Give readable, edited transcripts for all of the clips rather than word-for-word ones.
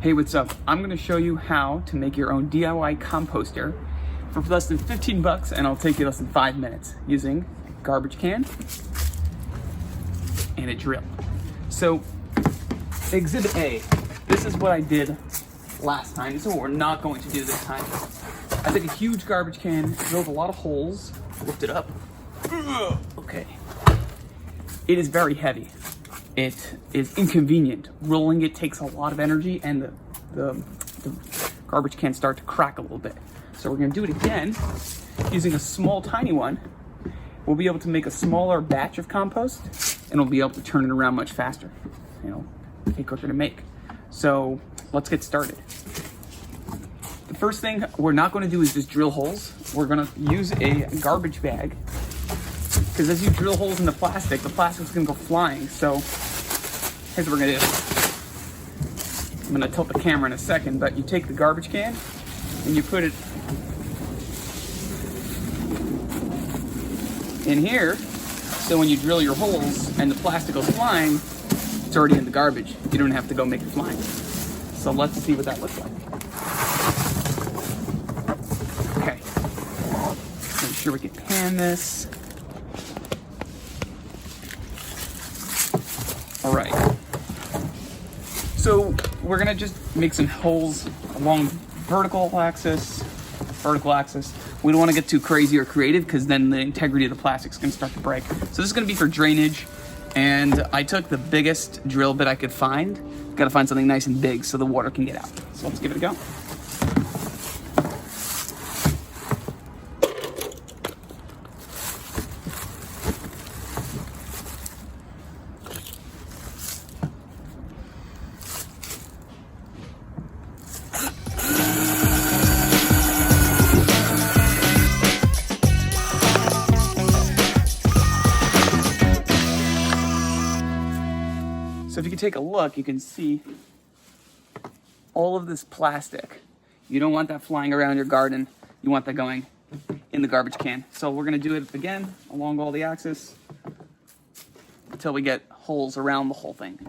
Hey, what's up? I'm gonna show you how to make your own DIY composter for less than 15 bucks, and I'll take you less than 5 minutes using a garbage can and a drill. So, Exhibit A, this is what I did last time. This is what we're not going to do this time. I took a huge garbage can, drilled a lot of holes, lift it up. Okay. It is very heavy. It is inconvenient. Rolling it takes a lot of energy, and the garbage can start to crack a little bit. So we're gonna do it again using a small, tiny one. We'll be able to make a smaller batch of compost, and we'll be able to turn it around much faster. Take quicker to make. So let's get started. The first thing we're not gonna do is just drill holes. We're gonna use a garbage bag, because as you drill holes in the plastic's gonna go flying. So here's what we're gonna do. I'm gonna tilt the camera in a second, but you take the garbage can and you put it in here, so when you drill your holes and the plastic goes flying, it's already in the garbage. You don't have to go make it flying. So let's see what that looks like. Okay, make sure we can pan this. All right, so we're gonna just make some holes along vertical axis. We don't wanna get too crazy or creative, because then the integrity of the plastic's gonna start to break. So this is gonna be for drainage, and I took the biggest drill bit I could find. Gotta find something nice and big so the water can get out. So let's give it a go. So if you can take a look, you can see all of this plastic. You don't want that flying around your garden. You want that going in the garbage can. So we're gonna do it again along all the axis until we get holes around the whole thing.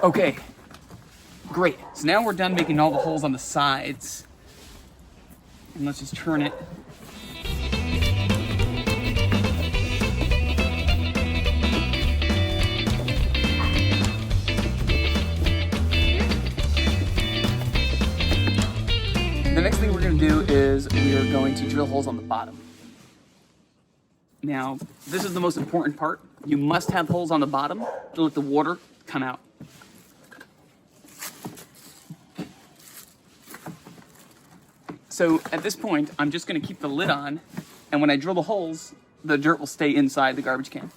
Okay, great. So now we're done making all the holes on the sides. And let's just turn it. The next thing we're going to do is we are going to drill holes on the bottom. Now, this is the most important part. You must have holes on the bottom to let the water come out. So at this point, I'm just gonna keep the lid on, and when I drill the holes, the dirt will stay inside the garbage can.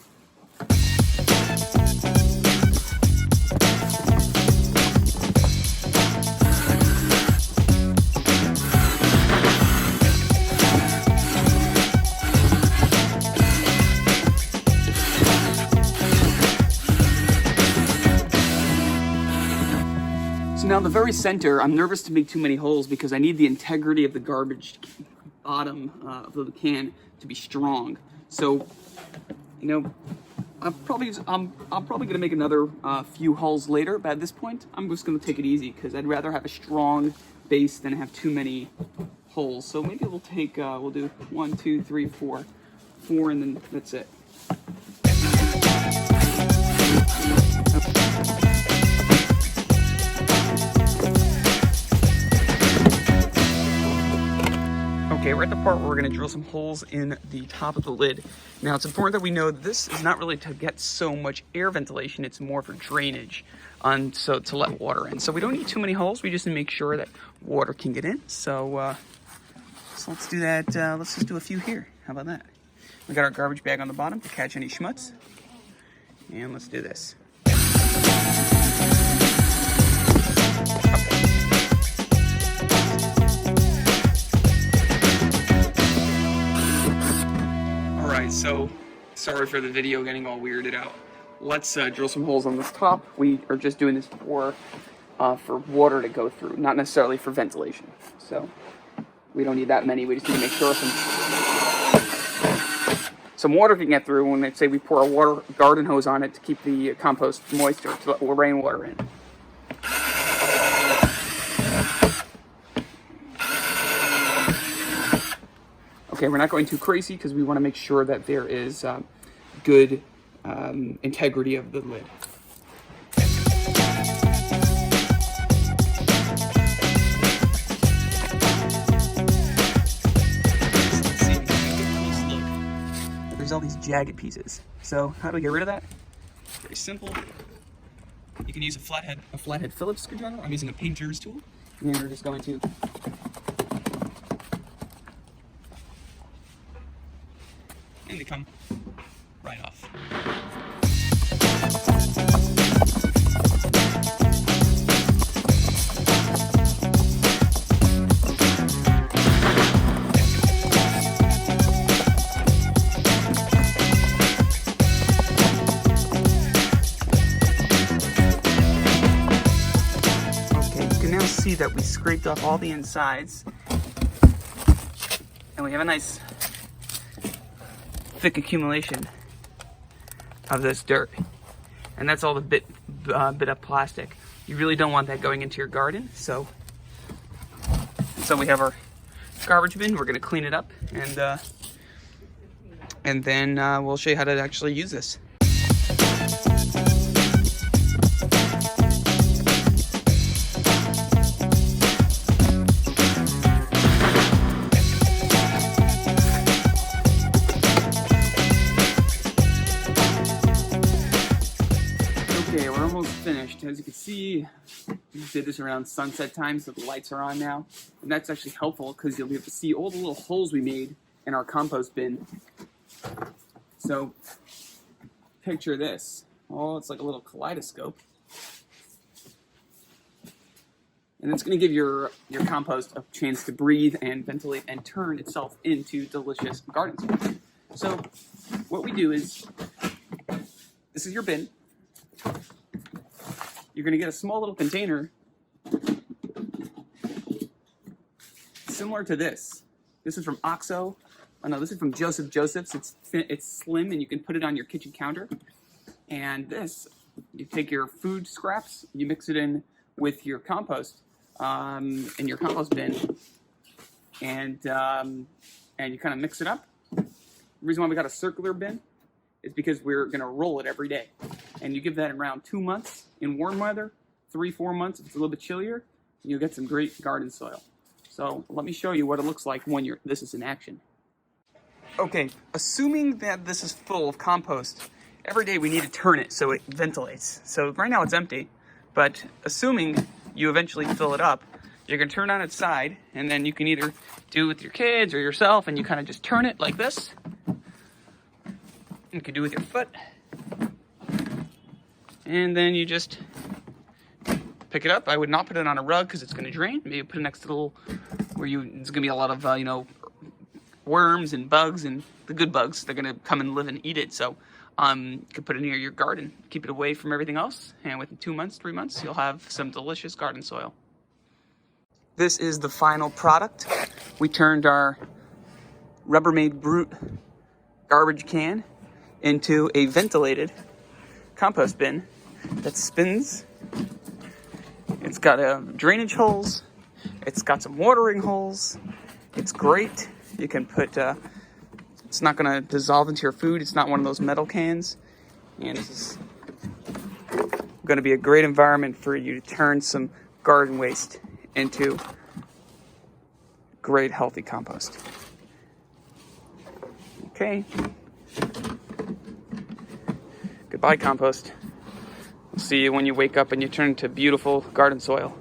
So now in the very center, I'm nervous to make too many holes because I need the integrity of the garbage bottom of the can to be strong. So, I'm probably gonna make another few holes later, but at this point, I'm just gonna take it easy because I'd rather have a strong base than have too many holes. So maybe we'll take, we'll do 1, 2, 3, 4, and then that's it. Okay, we're at the part where we're going to drill some holes in the top of the lid. Now, it's important that we know this is not really to get so much air ventilation, it's more for drainage, so to let water in. So we don't need too many holes, we just need to make sure that water can get in. So So let's do that. Let's just do a few here. How about that? We got our garbage bag on the bottom to catch any schmutz. And let's do this. All right, so sorry for the video getting all weirded out. Let's drill some holes on this top. We are just doing this for water to go through, not necessarily for ventilation. So we don't need that many. We just need to make sure some water can get through when they say we pour a garden hose on it to keep the compost moisture, to let rainwater in. Okay, we're not going too crazy because we want to make sure that there is good integrity of the lid. There's all these jagged pieces. So how do we get rid of that? Very simple. You can use a flathead Phillips screwdriver. I'm using a painter's tool. And we're just going to and they come right off. See that we scraped off all the insides and we have a nice thick accumulation of this dirt, and that's all the bit of plastic. You really don't want that going into your garden, so we have our garbage bin. We're going to clean it up, and then we'll show you how to actually use this. Okay, we're almost finished. As you can see, we did this around sunset time, so the lights are on now. And that's actually helpful because you'll be able to see all the little holes we made in our compost bin. So, picture this. Oh, it's like a little kaleidoscope. And it's going to give your compost a chance to breathe and ventilate and turn itself into delicious garden soil. So, what we do is, this is your bin. You're going to get a small little container similar to this. This is from Oxo. Oh no, this is from Joseph Joseph's. It's slim and you can put it on your kitchen counter. And this, you take your food scraps, you mix it in with your compost in your compost bin, and you kind of mix it up. The reason why we got a circular bin is because we're going to roll it every day. And you give that around 2 months in warm weather, 3-4 months if it's a little bit chillier, and you'll get some great garden soil. So let me show you what it looks like when this is in action. Okay, assuming that this is full of compost, every day we need to turn it so it ventilates. So right now it's empty, but assuming you eventually fill it up, you're going to turn it on its side, and then you can either do it with your kids or yourself, and you kind of just turn it like this. You can do it with your foot. And then you just pick it up. I would not put it on a rug because it's going to drain. Maybe put it next to the little, it's going to be a lot of, worms and bugs, and the good bugs. They're going to come and live and eat it. So you can put it near your garden. Keep it away from everything else. And within 2 months, 3 months, you'll have some delicious garden soil. This is the final product. We turned our Rubbermaid Brute garbage can into a ventilated compost bin that spins. It's got drainage holes. It's got some watering holes. It's great. You can put, it's not going to dissolve into your food. It's not one of those metal cans. And this is going to be a great environment for you to turn some garden waste into great healthy compost. Okay. Goodbye, compost. We'll see you when you wake up and you turn to beautiful garden soil.